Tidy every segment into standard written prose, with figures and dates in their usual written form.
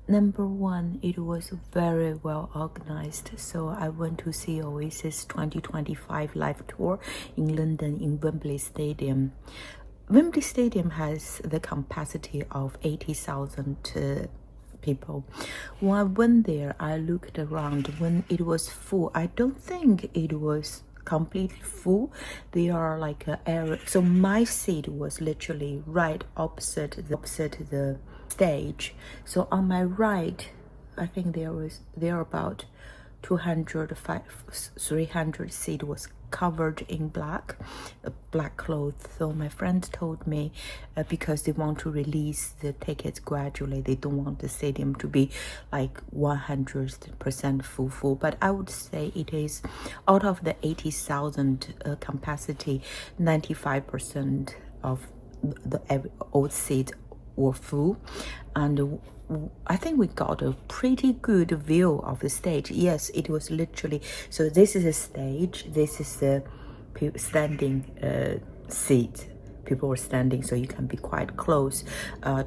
Number one, it was very well organized. So I went to see Oasis 2025 live tour in London in Wembley Stadium. Wembley Stadium has the capacity of 80,000 people. When I went there, I looked around. When it was full, I don't think it was completely full. They are like a area. So my seat was literally right opposite the stage. So on my right, I think there about 200, 300 seat was covered in black clothes. So my friend told me because they want to release the tickets gradually, they don't want the stadium to be like 100% full. But I would say it is out of the 80,000 capacity, 95% of the old seats were full, and I think we got a pretty good view of the stage. Yes, it was literally, so this is a stage, this is the standing seat. People were standing, so you can be quite close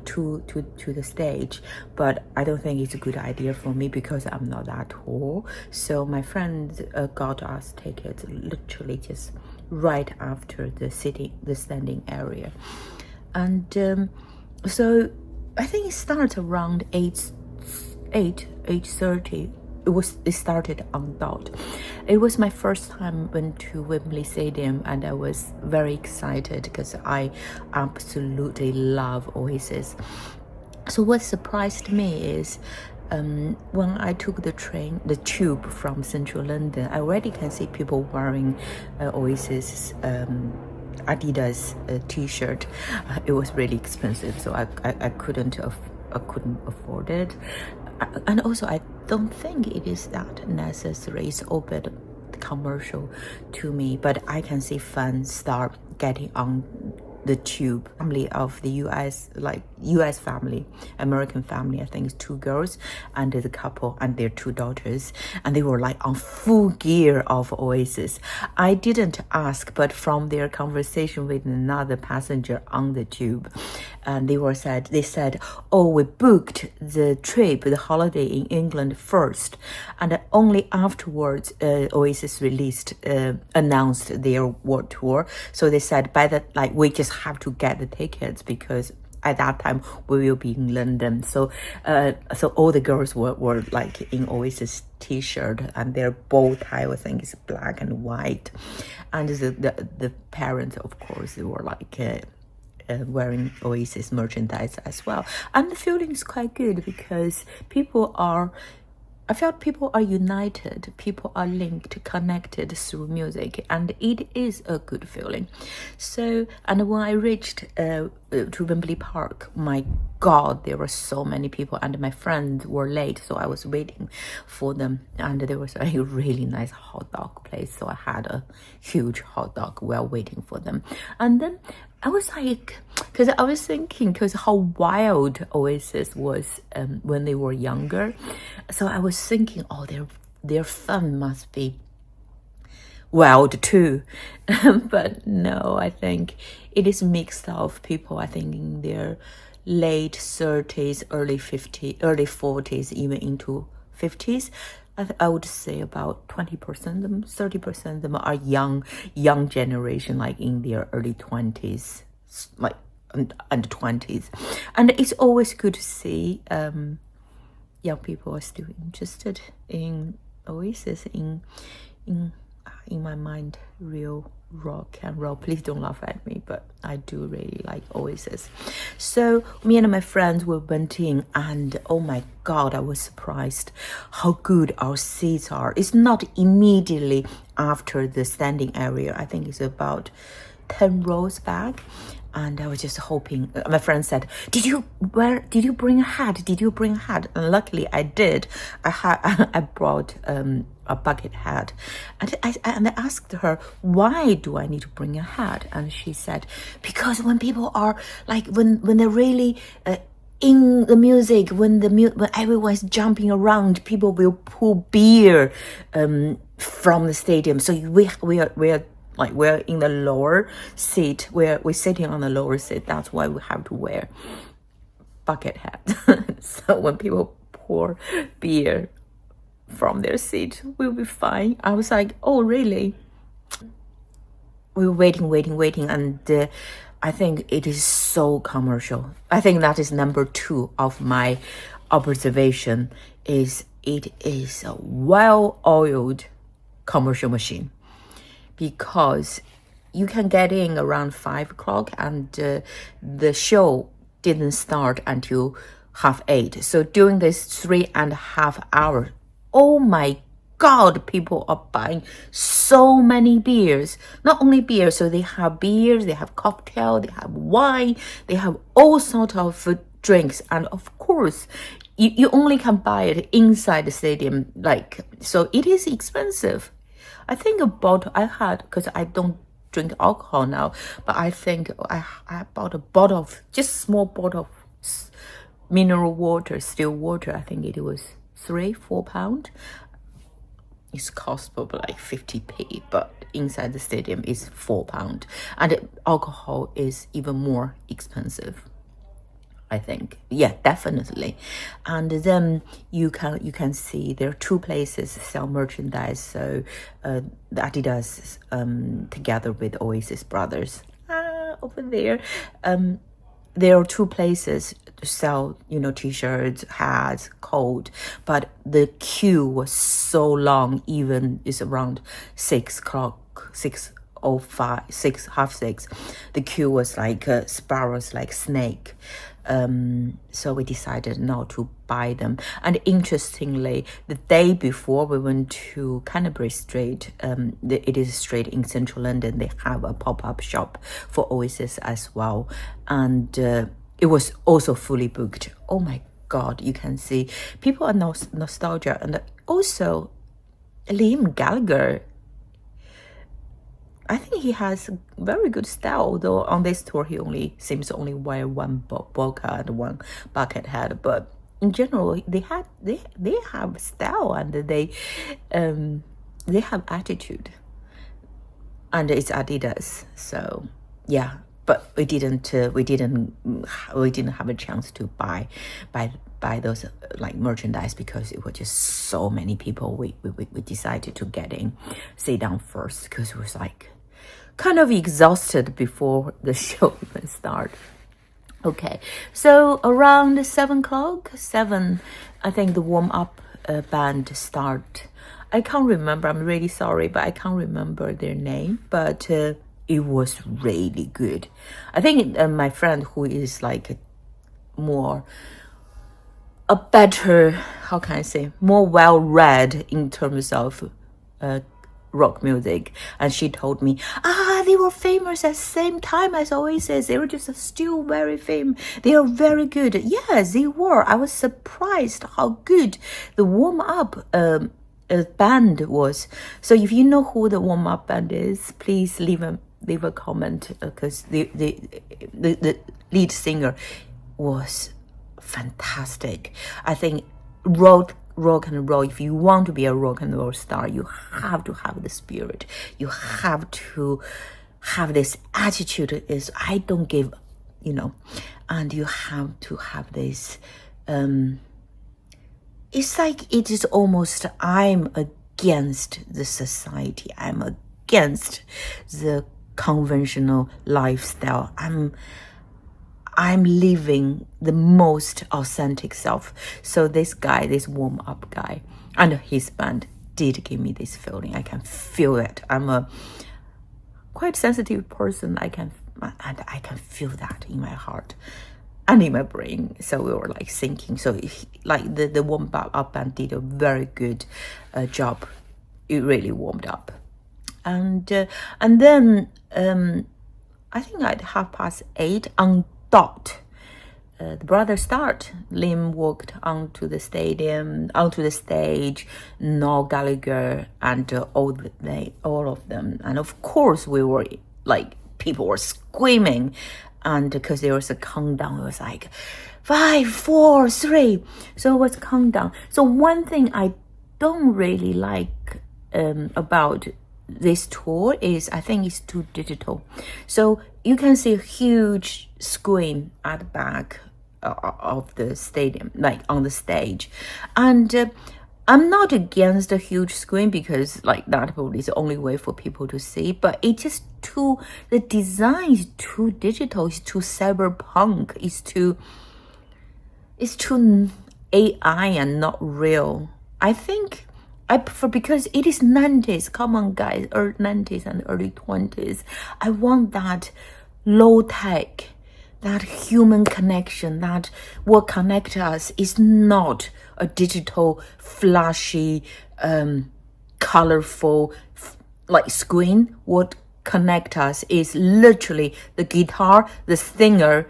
to the stage. But I don't think it's a good idea for me because I'm not that tall. So my friend got us tickets literally just right after the standing area, and so I think it started around 8:30. It started on dot. It was my first time went to Wembley Stadium, and I was very excited because I absolutely love Oasis. So what surprised me is when I took the tube from central London, I already can see people wearing Oasis Adidas t-shirt. It was really expensive, so I couldn't afford it. And also I don't think it is that necessary. It's all bit commercial to me, but I can see fans start getting on the tube. Family of the US family, American family, I think it's 2 girls and the couple and their 2 daughters, and they were like on full gear of Oasis. I didn't ask, but from their conversation with another passenger on the tube, and they said, oh, we booked the trip, the holiday in England first, and only afterwards Oasis announced their world tour. So they said we just have to get the tickets because at that time we will be in London. So all the girls were like in Oasis t-shirt, and their bow tie I think is black and white, and the parents, of course, they were like wearing Oasis merchandise as well. And the feeling is quite good because I felt people are united, people are linked, connected through music, and it is a good feeling. So, and when I reached to Wembley Park, my God, there were so many people, and my friends were late, so I was waiting for them, and there was a really nice hot dog place, so I had a huge hot dog while waiting for them. And then I was like, because I was thinking, because how wild Oasis was when they were younger. So I was thinking, oh, their fun must be wild too. But no, I think it is mixed of people, I think in their late 30s, early 40s, even into 50s. I would say about 20% of them, 30% of them are young generation, like in their early 20s, like under 20s. And it's always good to see young people are still interested in Oasis, in my mind, real rock and roll. Please don't laugh at me, but I do really like Oasis. So me and my friends went in, and oh my God, I was surprised how good our seats are. It's not immediately after the standing area. I think it's about 10 rows back. And I was just hoping. My friend said, "Did you bring a hat? Did you bring a hat?" And luckily, I did. I brought a bucket hat, and I asked her, "Why do I need to bring a hat?" And she said, "Because when people are like when they're really in the music, when everyone's jumping around, people will pull beer from the stadium. So we are." Like we're in the lower seat, we're sitting on the lower seat. That's why we have to wear bucket hat. So when people pour beer from their seat. We'll be fine. I was like, oh, really? We were waiting, and I think it is so commercial. I think that is number 2 of my observation, is it is a well-oiled commercial machine, because you can get in around 5 o'clock, and the show didn't start until 7:30. So during this 3.5 hours, oh my God, people are buying so many beers. Not only beer, so they have beers, they have cocktail, they have wine, they have all sorts of drinks. And of course, you only can buy it inside the stadium. So it is expensive. I think a bottle I had, because I don't drink alcohol now, but I think I bought a bottle of, just small bottle of mineral water, still water. I think it was £3-4. It's cost probably like 50p, but inside the stadium is £4, and alcohol is even more expensive, I think. Yeah, definitely. And then you can see there are 2 places sell merchandise. So the Adidas together with Oasis brothers over there. There are 2 places to sell, t-shirts, hats, coat, but the queue was so long. Even it's around 6 o'clock, 6:05, 6:30. The queue was like spirals, like snake. So we decided not to buy them. And interestingly, the day before we went to Canterbury Street, it is a street in central London, they have a pop-up shop for Oasis as well. And it was also fully booked. Oh my God, you can see people are nostalgia. And also Liam Gallagher, I think he has very good style, although on this tour he seems to only wear one vodka and one bucket hat. But in general, they have style, and they have attitude, and it's Adidas. So yeah, but we didn't have a chance to buy those merchandise, because it was just so many people. We decided to sit down first, because it was kind of exhausted before the show even started. Okay, so around 7 o'clock, I think the warm-up band start. I can't remember, I'm really sorry, but I can't remember their name, but it was really good. I think my friend, who is a better, how can I say, more well-read in terms of rock music, and she told me, they were famous at the same time as Oasis. They were just still very famous. They are very good. Yes, they were. I was surprised how good the warm-up band was. So if you know who the warm-up band is, please leave a comment, because the lead singer was fantastic. I think rock and roll, if you want to be a rock and roll star, you have to have the spirit. You have to have this attitude, is I don't give, and you have to have this, it's it is almost, I'm against the society, I'm against the conventional lifestyle, I'm living the most authentic self. So this warm-up guy and his band did give me this feeling. I can feel it. I'm a quite sensitive person. I can feel that in my heart and in my brain. So we were thinking. So the warm-up band did a very good job. It really warmed up. And then I think at 8:30 on dot, the brothers start. Liam walked onto the stage, Noel Gallagher, and all of them. And of course, we were people were screaming, and because there was a countdown, it was 5, 4, 3. So it was countdown. So one thing I don't really like about this tour is I think it's too digital. So you can see a huge screen at the back of the stadium, like on the stage. And I'm not against a huge screen because like that probably is the only way for people to see, but it just too, the design is too digital, it's too cyberpunk, it's too AI and not real. I think I prefer, because it is 90s. Come on, guys, early 90s and early 20s. I want that low tech, that human connection, that what connects us is not a digital, flashy, colorful, like screen. What connects us is literally the guitar, the singer,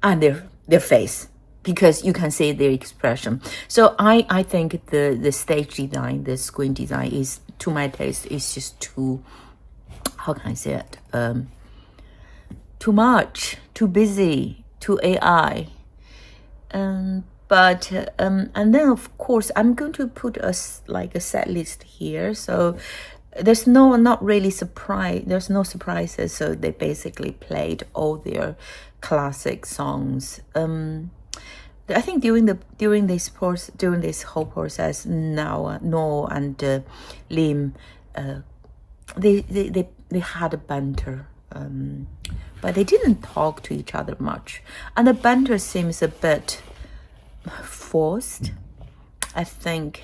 and their face, because you can see their expression. So I think the stage design, the screen design is, to my taste, is just too, how can I say it? Too much, too busy, too AI. But and then of course I'm going to put a set list here. So there's not really surprise. There's no surprises. So they basically played all their classic songs. I think during this whole process, now No and Lim, they had a banter, but they didn't talk to each other much, and the banter seems a bit forced. I think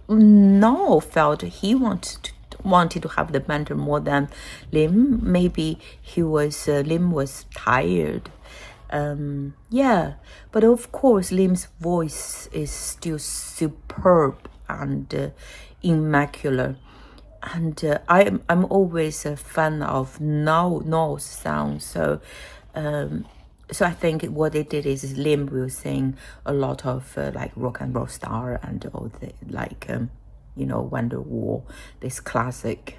No felt he wanted to have the banter more than Lim. Maybe Lim was tired. Yeah, but of course Lim's voice is still superb and immaculate, and I'm always a fan of No's sound. So I think what they did is Lim will sing a lot of like Rock and Roll Star and all the like Wonderwall, this classic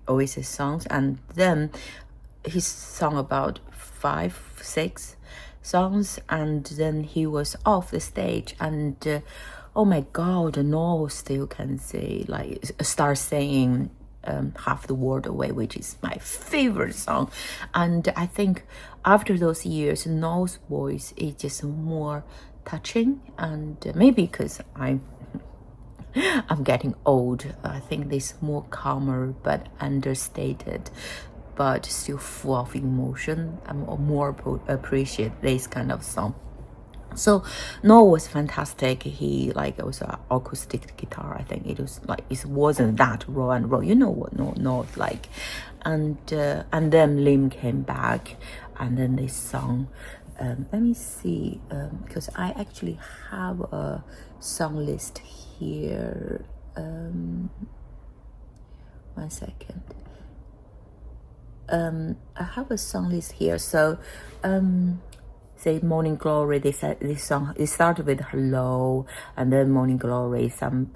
Oasis songs, and then he sung about 5-6 songs, and then he was off the stage, and oh my god, No still can say, like, start saying Half the World Away, which is my favorite song. And I think after those years, No's voice is just more touching, and maybe because I'm getting old, I think this more calmer but understated, but still full of emotion. I'm more appreciate this kind of song. So No was fantastic. He also acoustic guitar. I think it was like, it wasn't that raw and raw. You know what No like, and then Lim came back, and then they sung. Let me see, because I actually have a song list here. 1 second. I have a song list here. So say Morning Glory, they said this song, it started with Hello, and then Morning Glory, some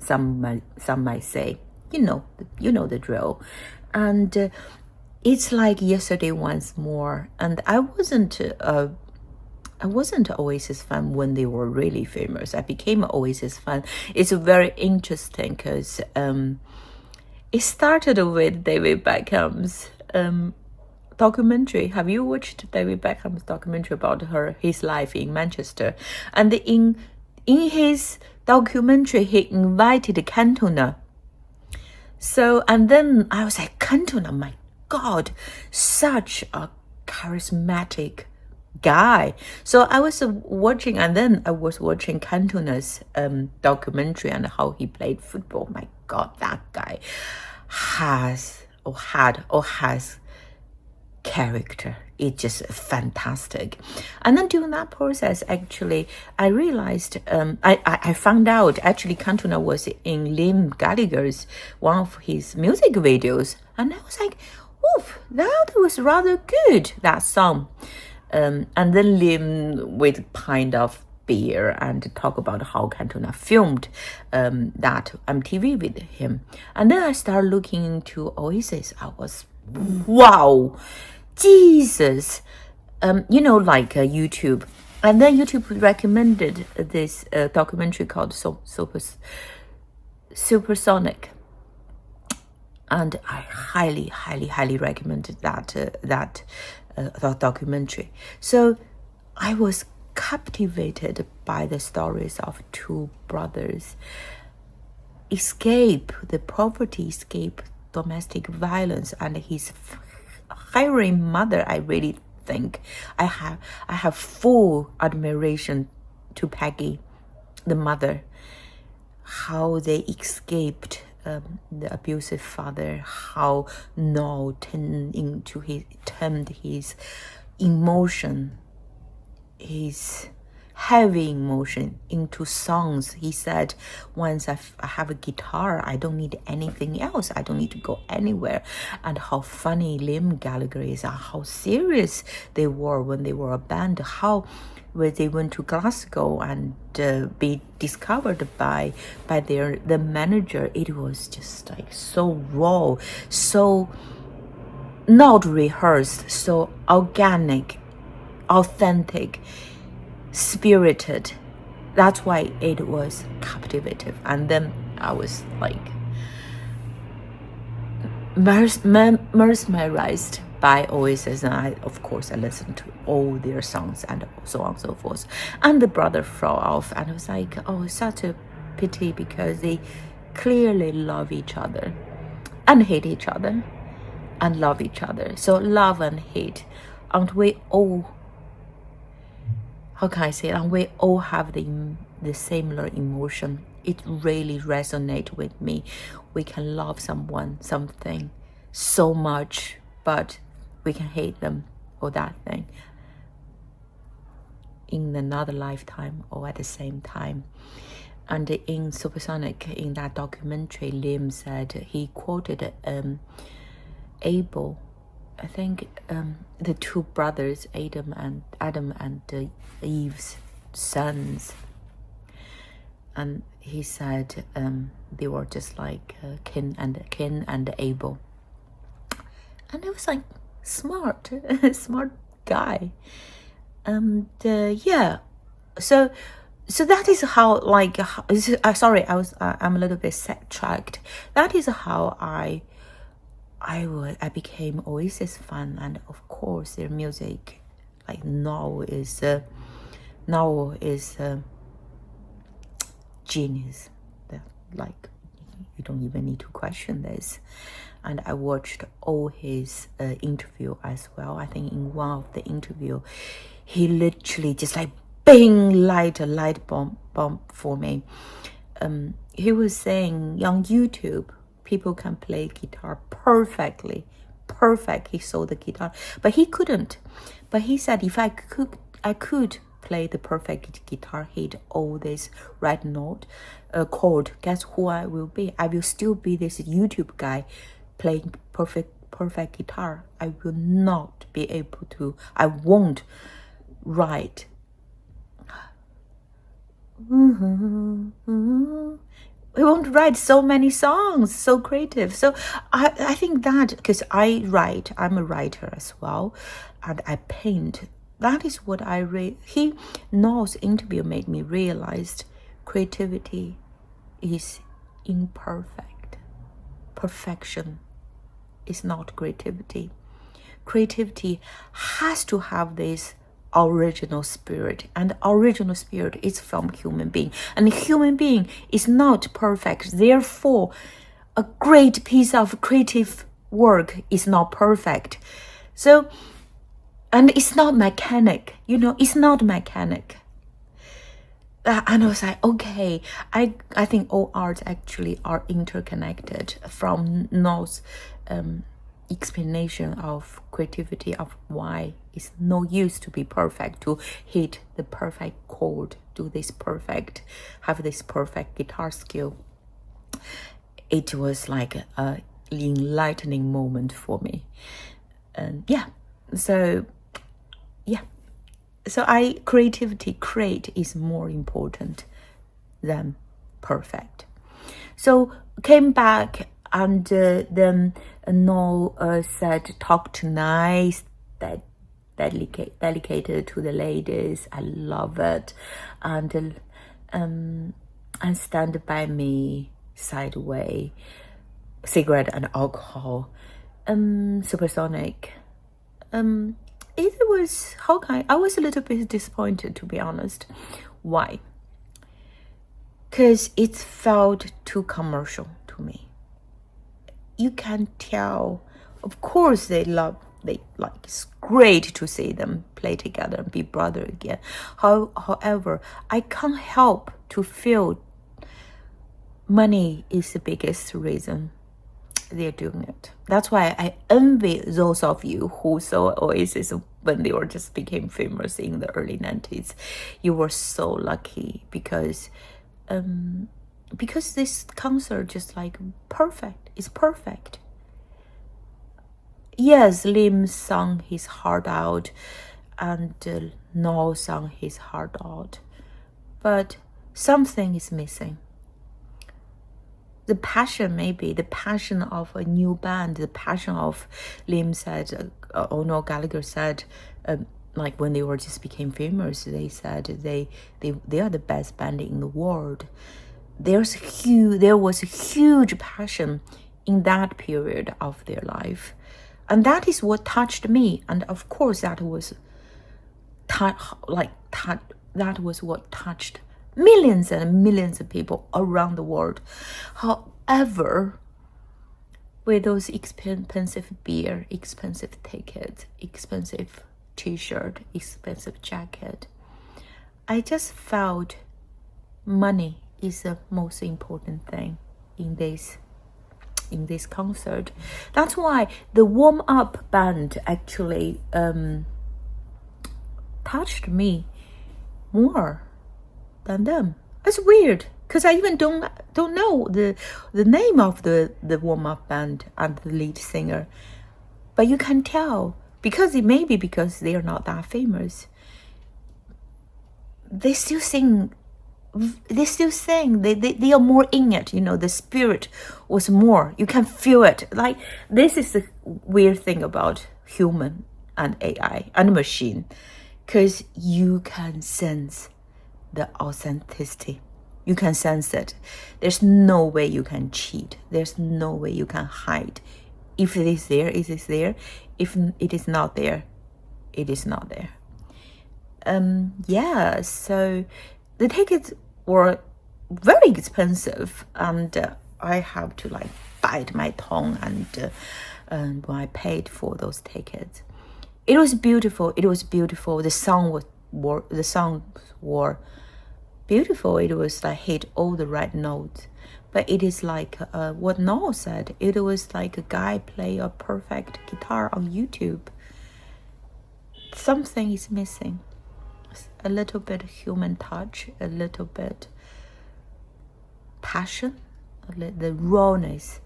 might say, you know the drill. And it's like Yesterday Once More. And I wasn't an Oasis fan when they were really famous. I became an Oasis fan. It's very interesting because it started with David Beckham's documentary. Have you watched David Beckham's documentary about his life in Manchester? And in his documentary, he invited Cantona. So, and then I was like, Cantona, my God, such a charismatic guy. So I was watching, and then I was watching Cantona's documentary and how he played football. My God, that guy has character. It's just fantastic. And then during that process, actually, I realized, I found out actually Cantona was in Liam Gallagher's one of his music videos, and I was like, oof, that was rather good, that song. And then Liam with pint of beer and talk about how Cantona filmed that MTV with him. And then I started looking into Oasis. I was, wow, Jesus, YouTube. And then YouTube recommended this documentary called Supersonic. and I highly recommended that documentary. So I was captivated by the stories of two brothers escape the poverty, escape domestic violence, and his hiring mother. I really think I have full admiration to Peggy, the mother, how they escaped the abusive father, how Noel turned his emotion, his heavy emotion, into songs. He said, once I have a guitar, I don't need anything else. I don't need to go anywhere. And how funny Liam Gallagher is, and how serious they were when they were a band, how when they went to Glasgow and be discovered by the manager. It was just like so raw, so not rehearsed, so organic, authentic, spirited. That's why it was captivative. And then I was like mesmerized by Oasis, and I listened to all their songs and so on and so forth. And the brother fell off, and I was like, oh, such a pity, because they clearly love each other and hate each other and love each other. So love and hate, and we all, how can I say it? And we all have the similar emotion. It really resonates with me. We can love someone, something so much, but we can hate them or that thing in another lifetime or at the same time. And in Supersonic, in that documentary, Liam said, he quoted Abel, I think the two brothers, Adam and Eve's sons, and he said they were just like Cain and Abel. And it was like smart guy. And yeah, so that is how, like, sorry, I'm a little bit sidetracked. That is how I became Oasis fan. And of course their music, like now is genius. Like, you don't even need to question this. And I watched all his interview as well. I think in one of the interview, he literally just like bing, light bomb for me. He was saying on YouTube, people can play guitar perfect. He saw the guitar, but he couldn't. But he said, if I could play the perfect guitar, hit all this red note chord, guess who I will be? I will still be this YouTube guy playing perfect guitar. I will not be able to. I won't write. We won't write so many songs, so creative. So I think that, because I'm a writer as well, and I paint. That is what I read. Noel's interview made me realize creativity is imperfect. Perfection is not creativity. Creativity has to have this original spirit, and original spirit is from human being, and human being is not perfect. Therefore, a great piece of creative work is not perfect. So, and it's not mechanic, it's not mechanic. And I was like, okay, I think all arts actually are interconnected. From Noel's explanation of creativity, of why it's no use to be perfect, to hit the perfect chord, have this perfect guitar skill. It was like an enlightening moment for me. And so create is more important than perfect. So came back, and then Noel said, talk tonight, that dedicated to the ladies. I love it. And stand by me sideways. cigarette and alcohol. Supersonic. It was, how can I was a little bit disappointed, to be honest. Why? Because it felt too commercial to me. You can tell, of course, they like, it's great to see them play together and be brother again. However, I can't help to feel money is the biggest reason they're doing it. That's why I envy those of you who saw Oasis when they were just became famous in the early 90s. You were so lucky because this concert just like perfect. It's perfect. Yes, Lim sang his heart out and No sang his heart out, but something is missing. The passion, maybe the passion of a new band, the passion of Lim said, no, Gallagher said, like when they were just became famous, they said they are the best band in the world. There was a huge passion in that period of their life, and that is what touched me. And of course, that was what touched millions and millions of people around the world. However, with those expensive beer, expensive tickets, expensive t-shirt, expensive jacket, I just felt money is the most important thing in this concert. That's why the warm-up band actually touched me more than them. It's weird because I even don't know the name of the warm-up band and the lead singer, but you can tell because it may be because they are not that famous. They still sing. They are more in it, you know. The spirit was more. You can feel it. Like, this is the weird thing about human and AI and machine, because you can sense the authenticity. You can sense it. There's no way you can cheat. There's no way you can hide. If it is there, it is there. If it is not there, it is not there. Yeah, so the tickets were very expensive, and I have to like bite my tongue and when I paid for those tickets. It was beautiful. It was beautiful. The songs were beautiful. It was like hit all the right notes. But it is like what Noel said. It was like a guy play a perfect guitar on YouTube. Something is missing. A little bit human touch, a little bit passion, the rawness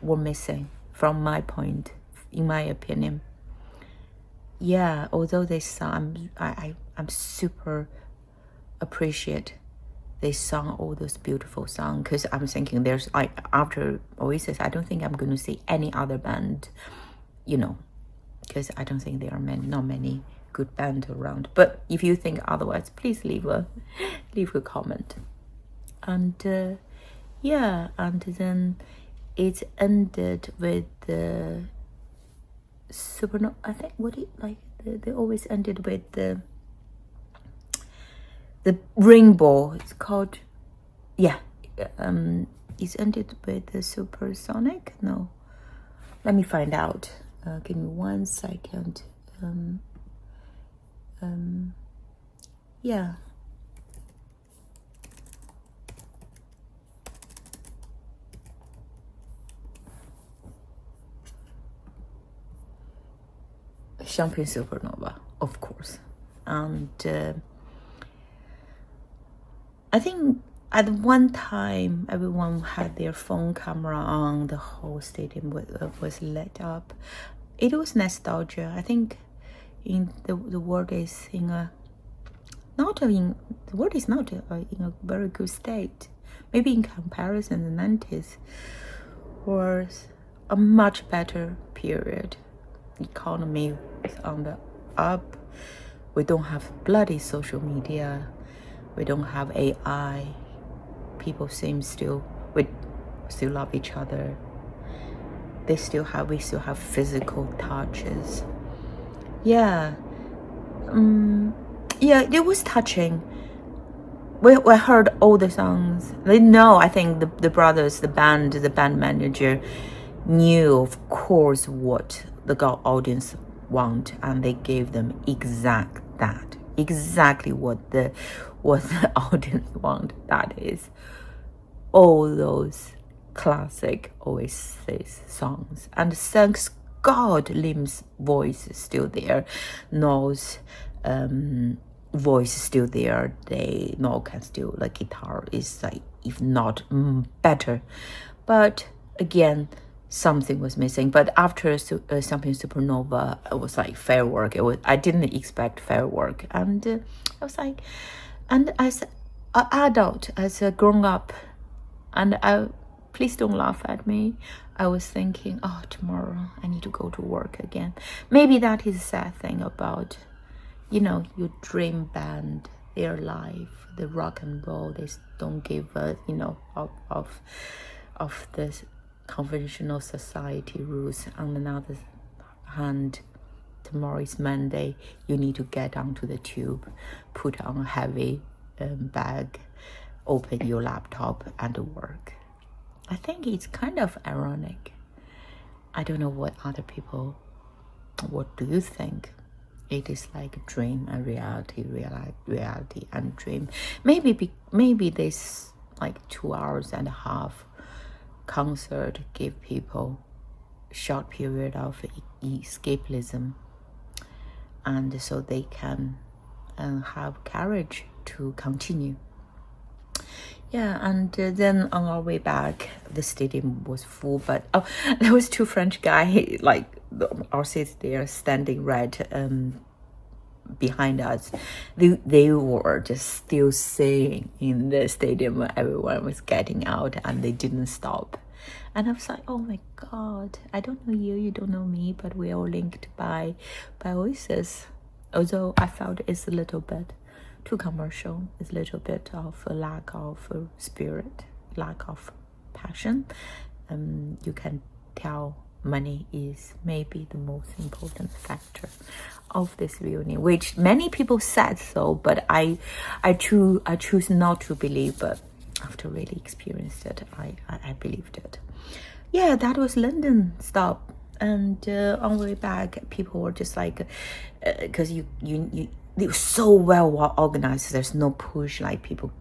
were missing from my point, in my opinion. Yeah, although they sung, I'm super appreciate they sung all those beautiful songs, because I'm thinking there's like after Oasis, I don't think I'm going to see any other band, you know, because I don't think there are not many good band around. But if you think otherwise, please leave a comment. And yeah, and then it ended with the supernova. I think they always ended with the rainbow. It's called, yeah. It's ended with the supersonic. No, let me find out. Give me 1 second. Yeah. Champion Supernova, of course. And I think at one time everyone had their phone camera on, the whole stadium was lit up. It was nostalgia. I think in the world is in a in a very good state. Maybe in comparison, the 90s was a much better period. Economy is on the up. We don't have bloody social media. We don't have AI. People we still love each other. we still have physical touches. Yeah. Yeah, it was touching. We heard all the songs. They know, I think the brothers, the band manager knew, of course, what the audience want, and they gave them exactly what the audience want. That is all those classic Oasis songs. And thanks God, Lim's voice is still there, Noel's voice is still there. Noel can still, the guitar is like, if not better. But again, something was missing. But after something Supernova, it was like firework. I didn't expect firework, and I was like, and as an adult, as a grown up, and please don't laugh at me, I was thinking, oh, tomorrow I need to go to work again. Maybe that is a sad thing about, your dream band, their life, the rock and roll. They don't give us, of this conventional society rules. On another hand, tomorrow is Monday. You need to get onto the tube, put on a heavy bag, open your laptop and work. I think it's kind of ironic. I don't know what other people, what do you think? It is like a dream and reality and dream. Maybe this like 2.5 hours concert give people short period of escapism, and so they can have courage to continue. Yeah, and then on our way back, the stadium was full, but there was 2 French guys, like our seats there, standing right behind us. They were just still singing in the stadium when everyone was getting out, and they didn't stop. And I was like, oh my God, I don't know you don't know me, but we're all linked by Oasis. Although I felt it's a little bit too commercial, it's a little bit of a lack of spirit, lack of passion. You can tell money is maybe the most important factor of this reunion, which many people said so, but I choose not to believe. But after really experienced it, I believed it. Yeah, that was London stop. And on the way back, people were just like, because they were so well organized. There's no push, like people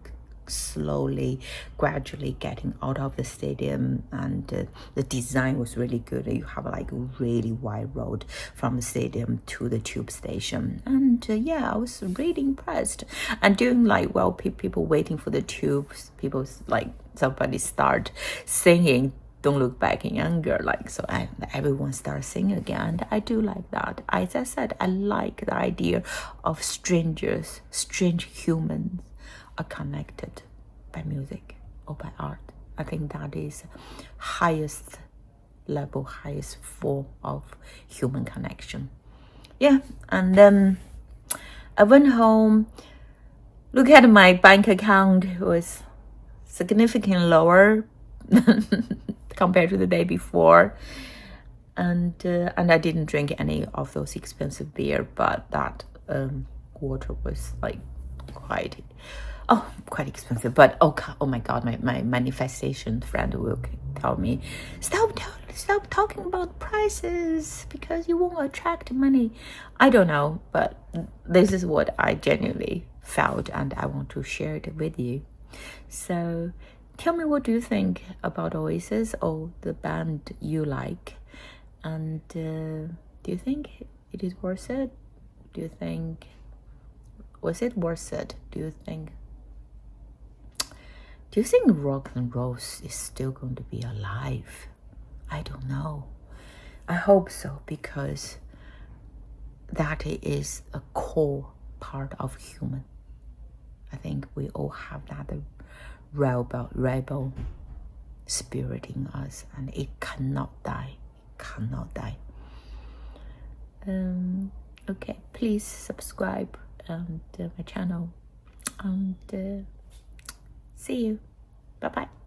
slowly, gradually getting out of the stadium, and the design was really good. You have like a really wide road from the stadium to the tube station, and yeah, I was really impressed. And during like people waiting for the tubes, people like somebody start singing Don't Look Back in Anger, like, so everyone starts singing again. And I do like that. As I said, I like the idea of strange humans are connected by music or by art. I think that is highest level, highest form of human connection. Yeah, and then I went home, look at my bank account. It was significantly lower compared to the day before, and I didn't drink any of those expensive beer, but that water was like quite expensive. But oh my God, my manifestation friend will tell me, stop talking about prices because you won't attract money. I don't know, but this is what I genuinely felt, and I want to share it with you. So tell me, what do you think about Oasis or the band you like? And do you think it is worth it? Was it worth it? Do you think rock and roll is still going to be alive? I don't know. I hope so, because that is a core part of human. I think we all have that rebel spirit in us, and it cannot die. Okay, please subscribe and my channel, and see you. Bye bye.